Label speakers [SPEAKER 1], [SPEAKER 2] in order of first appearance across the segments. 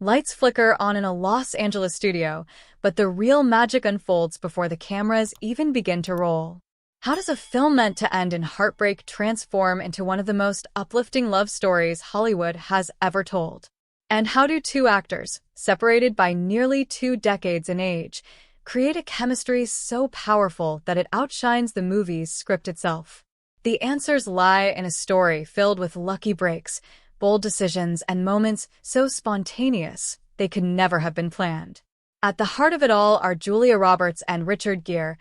[SPEAKER 1] Lights flicker on in a Los Angeles studio, but the real magic unfolds before the cameras even begin to roll. How does a film meant to end in heartbreak transform into one of the most uplifting love stories Hollywood has ever told? And how do two actors, separated by nearly 2 decades in age, create a chemistry so powerful that it outshines the movie's script itself? The answers lie in a story filled with lucky breaks, bold decisions, and moments so spontaneous they could never have been planned. At the heart of it all are Julia Roberts and Richard Gere,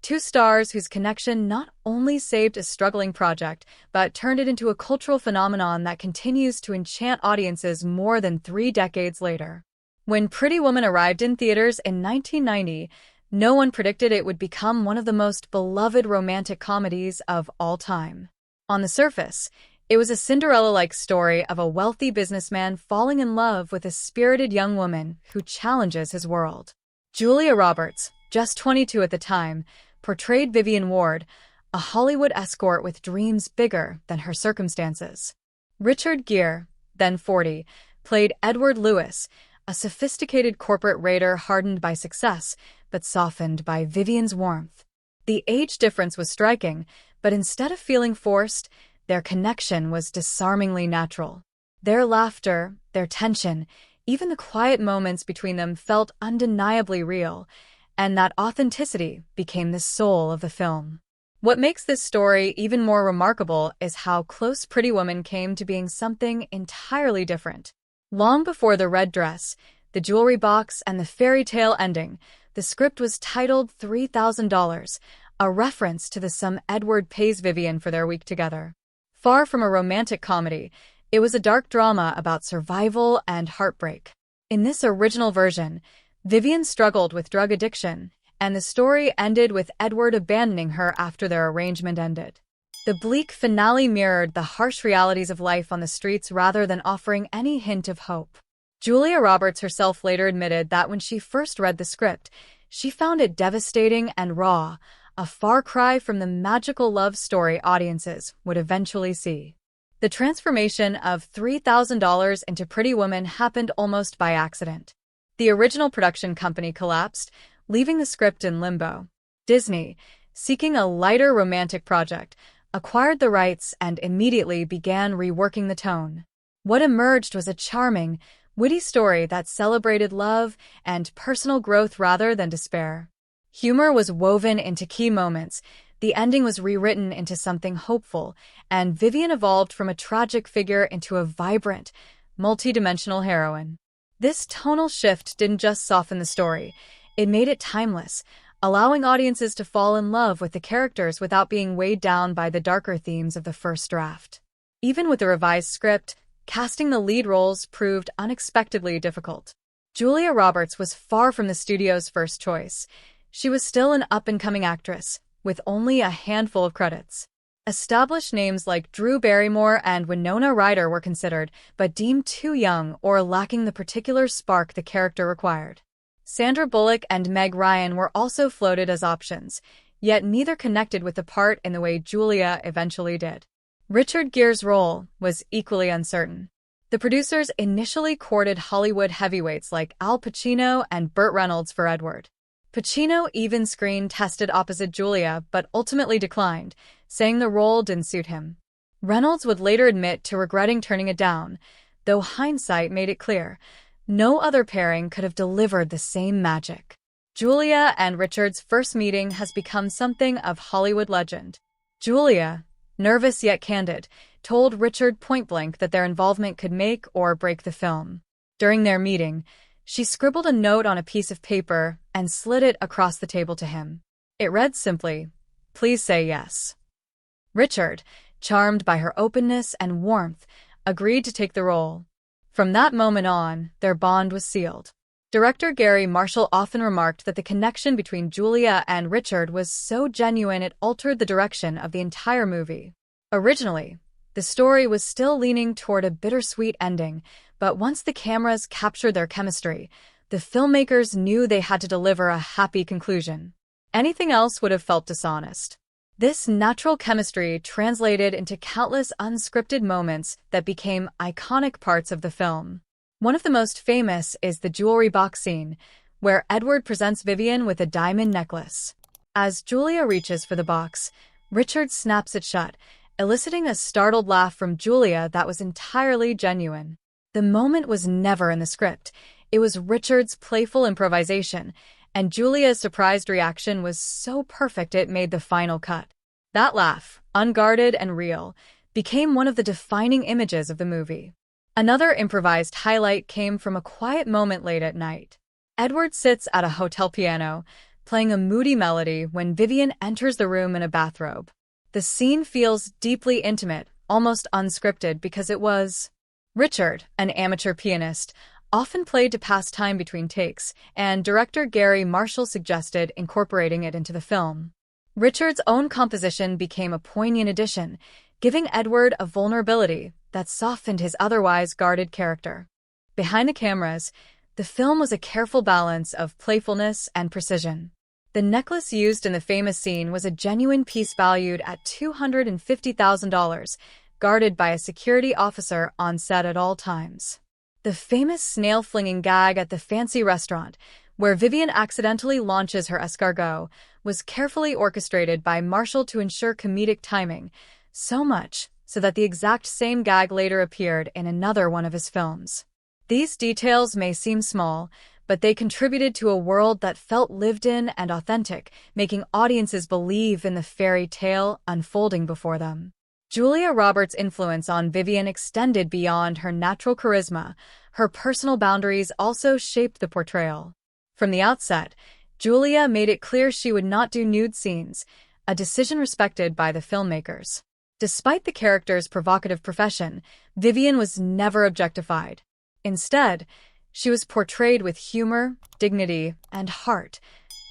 [SPEAKER 1] two stars whose connection not only saved a struggling project, but turned it into a cultural phenomenon that continues to enchant audiences more than 3 decades later. When Pretty Woman arrived in theaters in 1990, no one predicted it would become one of the most beloved romantic comedies of all time. On the surface, it was a Cinderella-like story of a wealthy businessman falling in love with a spirited young woman who challenges his world. Julia Roberts, just 22 at the time, portrayed Vivian Ward, a Hollywood escort with dreams bigger than her circumstances. Richard Gere, then 40, played Edward Lewis, a sophisticated corporate raider hardened by success, but softened by Vivian's warmth. The age difference was striking, but instead of feeling forced, their connection was disarmingly natural. Their laughter, their tension, even the quiet moments between them felt undeniably real, and that authenticity became the soul of the film. What makes this story even more remarkable is how close Pretty Woman came to being something entirely different. Long before the red dress, the jewelry box, and the fairy tale ending, the script was titled $3,000, a reference to the sum Edward pays Vivian for their week together. Far from a romantic comedy, it was a dark drama about survival and heartbreak. In this original version, Vivian struggled with drug addiction, and the story ended with Edward abandoning her after their arrangement ended. The bleak finale mirrored the harsh realities of life on the streets rather than offering any hint of hope. Julia Roberts herself later admitted that when she first read the script, she found it devastating and raw, a far cry from the magical love story audiences would eventually see. The transformation of $3,000 into Pretty Woman happened almost by accident. The original production company collapsed, leaving the script in limbo. Disney, seeking a lighter romantic project, acquired the rights and immediately began reworking the tone. What emerged was a charming, witty story that celebrated love and personal growth rather than despair. Humor was woven into key moments, the ending was rewritten into something hopeful, and Vivian evolved from a tragic figure into a vibrant, multi-dimensional heroine. This tonal shift didn't just soften the story, it made it timeless, allowing audiences to fall in love with the characters without being weighed down by the darker themes of the first draft. Even with the revised script, casting the lead roles proved unexpectedly difficult. Julia Roberts was far from the studio's first choice. She was still an up-and-coming actress, with only a handful of credits. Established names like Drew Barrymore and Winona Ryder were considered, but deemed too young or lacking the particular spark the character required. Sandra Bullock and Meg Ryan were also floated as options, yet neither connected with the part in the way Julia eventually did. Richard Gere's role was equally uncertain. The producers initially courted Hollywood heavyweights like Al Pacino and Burt Reynolds for Edward. Pacino even screen-tested opposite Julia but ultimately declined, saying the role didn't suit him. Reynolds would later admit to regretting turning it down, though hindsight made it clear no other pairing could have delivered the same magic. Julia and Richard's first meeting has become something of Hollywood legend. Julia, nervous yet candid, told Richard point-blank that their involvement could make or break the film. During their meeting, she scribbled a note on a piece of paper and slid it across the table to him. It read simply, "Please say yes." Richard, charmed by her openness and warmth, agreed to take the role. From that moment on, their bond was sealed. Director Gary Marshall often remarked that the connection between Julia and Richard was so genuine it altered the direction of the entire movie. Originally, the story was still leaning toward a bittersweet ending, but once the cameras captured their chemistry, the filmmakers knew they had to deliver a happy conclusion. Anything else would have felt dishonest. This natural chemistry translated into countless unscripted moments that became iconic parts of the film. One of the most famous is the jewelry box scene, where Edward presents Vivian with a diamond necklace. As Julia reaches for the box, Richard snaps it shut, eliciting a startled laugh from Julia that was entirely genuine. The moment was never in the script. It was Richard's playful improvisation, and Julia's surprised reaction was so perfect it made the final cut. That laugh, unguarded and real, became one of the defining images of the movie. Another improvised highlight came from a quiet moment late at night. Edward sits at a hotel piano, playing a moody melody when Vivian enters the room in a bathrobe. The scene feels deeply intimate, almost unscripted, because it was Richard, an amateur pianist, often played to pass time between takes, and director Gere suggested incorporating it into the film. Richard's own composition became a poignant addition, giving Edward a vulnerability that softened his otherwise guarded character. Behind the cameras, the film was a careful balance of playfulness and precision. The necklace used in the famous scene was a genuine piece valued at $250,000, guarded by a security officer on set at all times. The famous snail-flinging gag at the fancy restaurant, where Vivian accidentally launches her escargot, was carefully orchestrated by Marshall to ensure comedic timing, so much so that the exact same gag later appeared in another one of his films. These details may seem small, but they contributed to a world that felt lived in and authentic, making audiences believe in the fairy tale unfolding before them. Julia Roberts' influence on Vivian extended beyond her natural charisma. Her personal boundaries also shaped the portrayal. From the outset, Julia made it clear she would not do nude scenes, a decision respected by the filmmakers. Despite the character's provocative profession, Vivian was never objectified. Instead, she was portrayed with humor, dignity, and heart,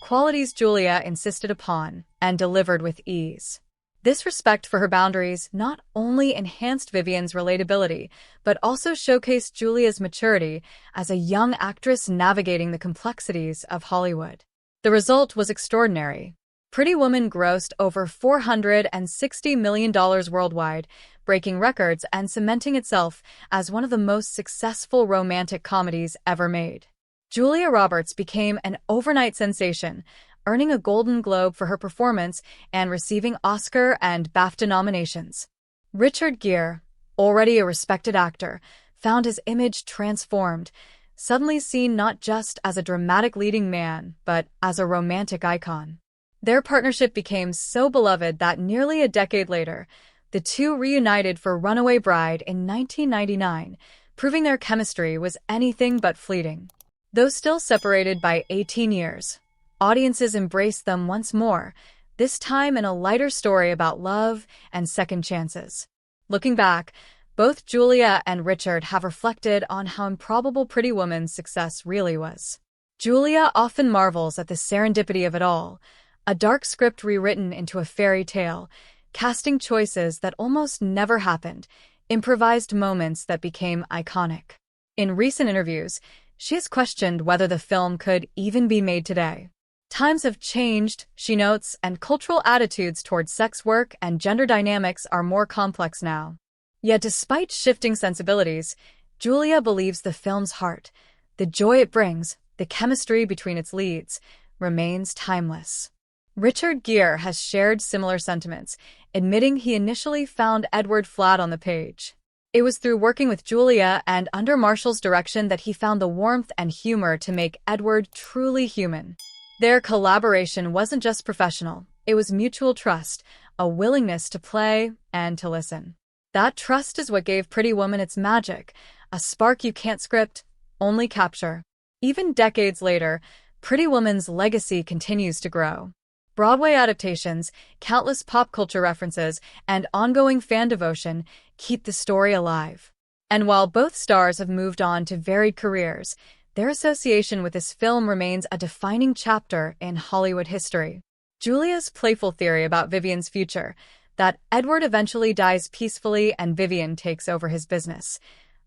[SPEAKER 1] qualities Julia insisted upon and delivered with ease. This respect for her boundaries not only enhanced Vivian's relatability, but also showcased Julia's maturity as a young actress navigating the complexities of Hollywood. The result was extraordinary. Pretty Woman grossed over $460 million worldwide, breaking records and cementing itself as one of the most successful romantic comedies ever made. Julia Roberts became an overnight sensation, earning a Golden Globe for her performance and receiving Oscar and BAFTA nominations. Richard Gere, already a respected actor, found his image transformed, suddenly seen not just as a dramatic leading man, but as a romantic icon. Their partnership became so beloved that nearly a decade later, the two reunited for Runaway Bride in 1999, proving their chemistry was anything but fleeting. Though still separated by 18 years, audiences embraced them once more, this time in a lighter story about love and second chances. Looking back, both Julia and Richard have reflected on how improbable Pretty Woman's success really was. Julia often marvels at the serendipity of it all, a dark script rewritten into a fairy tale, casting choices that almost never happened, improvised moments that became iconic. In recent interviews, she has questioned whether the film could even be made today. Times have changed, she notes, and cultural attitudes towards sex work and gender dynamics are more complex now. Yet despite shifting sensibilities, Julia believes the film's heart, the joy it brings, the chemistry between its leads, remains timeless. Richard Gere has shared similar sentiments, admitting he initially found Edward flat on the page. It was through working with Julia and under Marshall's direction that he found the warmth and humor to make Edward truly human. Their collaboration wasn't just professional, it was mutual trust, a willingness to play and to listen. That trust is what gave Pretty Woman its magic, a spark you can't script, only capture. Even decades later, Pretty Woman's legacy continues to grow. Broadway adaptations, countless pop culture references, and ongoing fan devotion keep the story alive. And while both stars have moved on to varied careers, their association with this film remains a defining chapter in Hollywood history. Julia's playful theory about Vivian's future, that Edward eventually dies peacefully and Vivian takes over his business,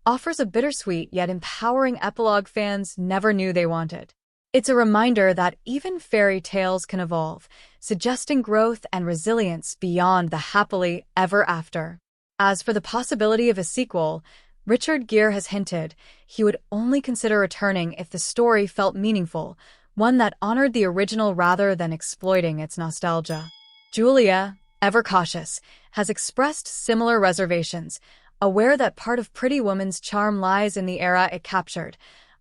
[SPEAKER 1] offers a bittersweet yet empowering epilogue fans never knew they wanted. It's a reminder that even fairy tales can evolve, suggesting growth and resilience beyond the happily ever after. As for the possibility of a sequel, Richard Gere has hinted he would only consider returning if the story felt meaningful, one that honored the original rather than exploiting its nostalgia. Julia, ever cautious, has expressed similar reservations, aware that part of Pretty Woman's charm lies in the era it captured,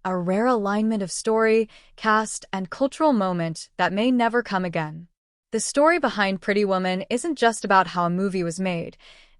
[SPEAKER 1] a rare alignment of story, cast, and cultural moment that may never come again. The story behind Pretty Woman isn't just about how a movie was made.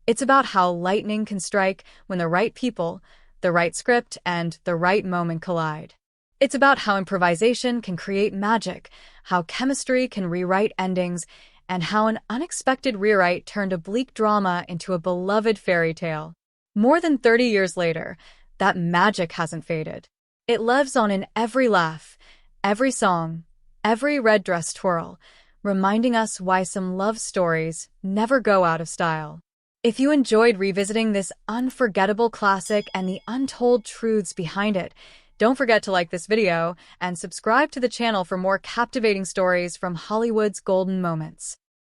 [SPEAKER 1] It's about how lightning can strike when the right people, the right script, and the right moment collide. It's about how improvisation can create magic, how chemistry can rewrite endings, and how an unexpected rewrite turned a bleak drama into a beloved fairy tale. More than 30 years later, that magic hasn't faded. It lives on in every laugh, every song, every red dress twirl, reminding us why some love stories never go out of style. If you enjoyed revisiting this unforgettable classic and the untold truths behind it, don't forget to like this video and subscribe to the channel for more captivating stories from Hollywood's golden moments.